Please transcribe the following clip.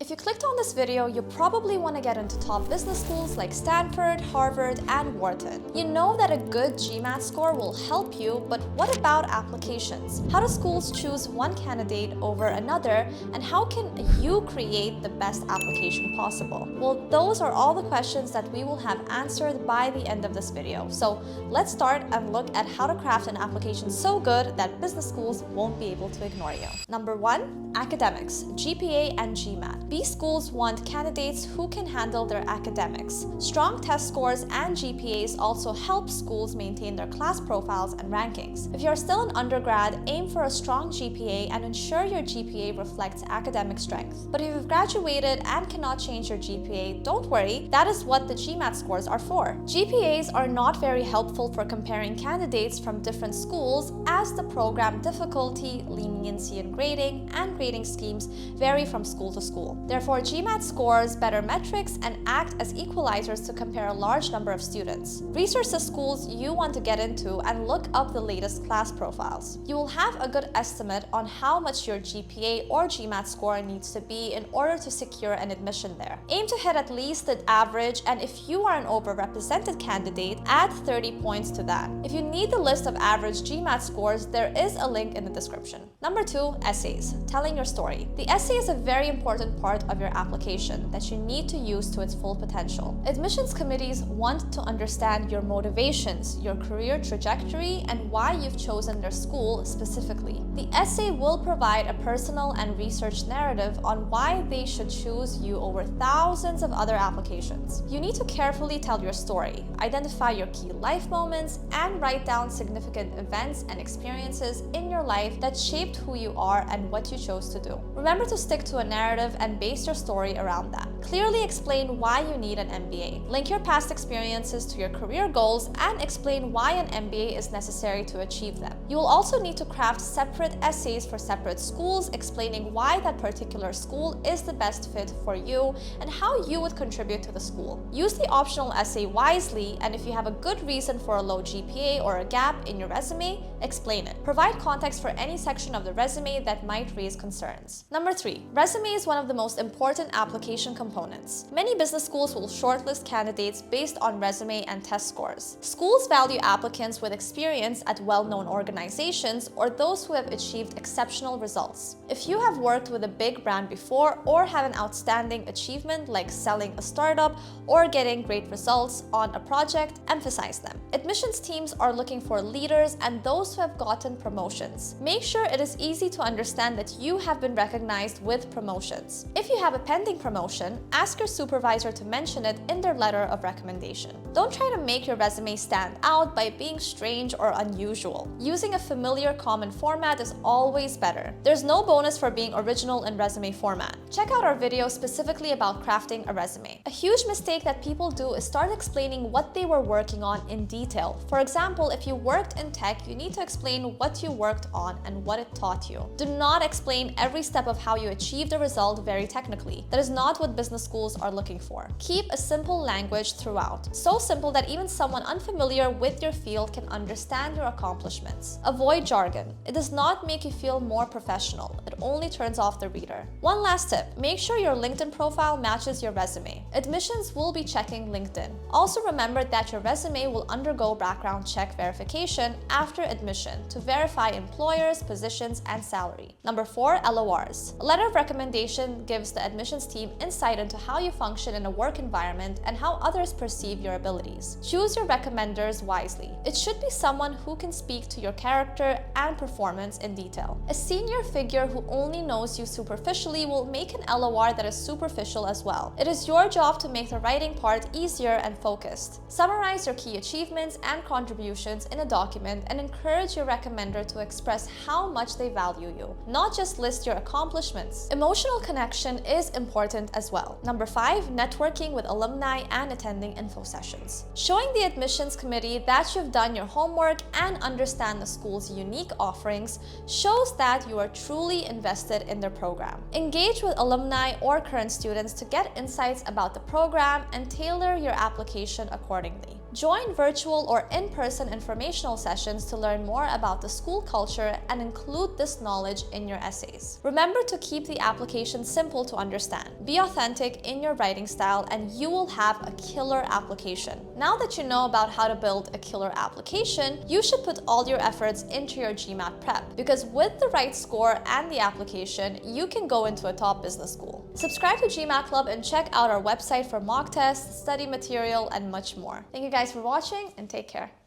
If you clicked on this video, you probably want to get into top business schools like Stanford, Harvard, and Wharton. You know that a good GMAT score will help you, but what about applications? How do schools choose one candidate over another, and how can you create the best application possible? Well, those are all the questions that we will have answered by the end of this video. So let's start and look at how to craft an application so good that business schools won't be able to ignore you. Number 1, academics, GPA and GMAT. BSchools want candidates who can handle their academics. Strong test scores and GPAs also help schools maintain their class profiles and rankings. If you're still an undergrad, aim for a strong GPA and ensure your GPA reflects academic strength. But if you've graduated and cannot change your GPA, don't worry, that is what the GMAT scores are for. GPAs are not very helpful for comparing candidates from different schools, as the program difficulty, leniency in grading, and grading schemes vary from school to school. Therefore, GMAT scores better metrics and act as equalizers to compare a large number of students. Research the schools you want to get into and look up the latest class profiles. You will have a good estimate on how much your GPA or GMAT score needs to be in order to secure an admission there. Aim to hit at least the average, and if you are an overrepresented candidate, add 30 points to that. If you need the list of average GMAT scores, there is a link in the description. Number 2, essays, telling your story. The essay is a very important part of your application that you need to use to its full potential. Admissions committees want to understand your motivations, your career trajectory, and why you've chosen their school specifically. The essay will provide a personal and research narrative on why they should choose you over thousands of other applications. You need to carefully tell your story, identify your key life moments, and write down significant events and experiences in your life that shaped who you are and what you chose to do. Remember to stick to a narrative and base your story around that. Clearly explain why you need an MBA. Link your past experiences to your career goals and explain why an MBA is necessary to achieve them. You will also need to craft separate essays for separate schools, explaining why that particular school is the best fit for you and how you would contribute to the school. Use the optional essay wisely, and if you have a good reason for a low GPA or a gap in your resume, explain it. Provide context for any section of the resume that might raise concerns. Number 3, resume is one of the most important application components. Many business schools will shortlist candidates based on resume and test scores. Schools value applicants with experience at well-known organizations or those who have achieved exceptional results. If you have worked with a big brand before or have an outstanding achievement like selling a startup or getting great results on a project, emphasize them. Admissions teams are looking for leaders and those who have gotten promotions. Make sure it is easy to understand that you have been recognized with promotions. If you have a pending promotion, ask your supervisor to mention it in their letter of recommendation. Don't try to make your resume stand out by being strange or unusual. Using a familiar common format is always better. There's no bonus for being original in resume format. Check out our video specifically about crafting a resume. A huge mistake that people do is start explaining what they were working on in detail. For example, if you worked in tech, you need to explain what you worked on and what it taught you. Do not explain every step of how you achieved a result very technically. That is not what business schools are looking for. Keep a simple language throughout. So simple that even someone unfamiliar with your field can understand your accomplishments. Avoid jargon. It does not make you feel more professional. It only turns off the reader. One last tip, make sure your LinkedIn profile matches your resume. Admissions will be checking LinkedIn. Also remember that your resume will undergo background check verification after admission to verify employers, positions, and salary. Number 4, LORs. A letter of recommendation gives the admissions team insight into how you function in a work environment and how others perceive your abilities. Choose your recommenders wisely. It should be someone who can speak to your character and performance in detail. A senior figure who only knows you superficially will make an LOR that is superficial as well. It is your job to make the writing part easier and focused. Summarize your key achievements and contributions in a document and encourage your recommender to express how much they value you, not just list your accomplishments. Emotional connection is important as well. Number 5, networking with alumni and attending info sessions. Showing the admissions committee that you've done your homework and understand the school's unique offerings shows that you are truly invested in their program. Engage with alumni or current students to get insights about the program and tailor your application accordingly. Join virtual or in-person informational sessions to learn more about the school culture and include this knowledge in your essays. Remember to keep the application simple to understand. Be authentic in your writing style and you will have a killer application. Now that you know about how to build a killer application, you should put all your efforts into your GMAT prep, because with the right score and the application, you can go into a top business school. Subscribe to GMAT Club and check out our website for mock tests, study material, and much more. Thank you guys for watching and take care.